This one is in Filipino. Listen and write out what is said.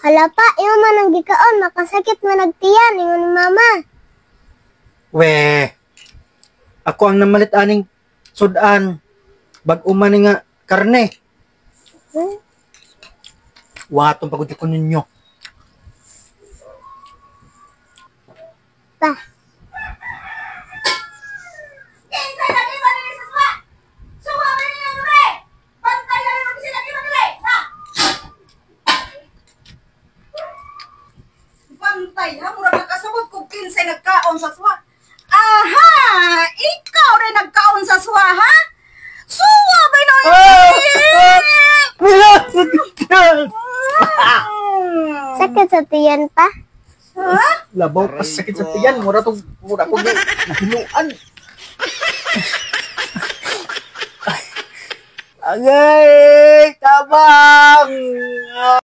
Hala pa, iyo man ang gikaon, makasakit man nagtiyan, ingon ni mama. We, ako ang namalit aning sudan. Bag-uma ni nga karne. Watong pagod ko ninyo. Pa, Pantay ha, murag nakasabot kung kinsay nagkaon sa suwa. Aha! Ikaw rin nagkaon sa suwa, ha? Suwa ba na sakit sa tiyan pa. Ha? Labaw pa sakit sa tiyan. Mura ko nahiluan. Agay! Tabang!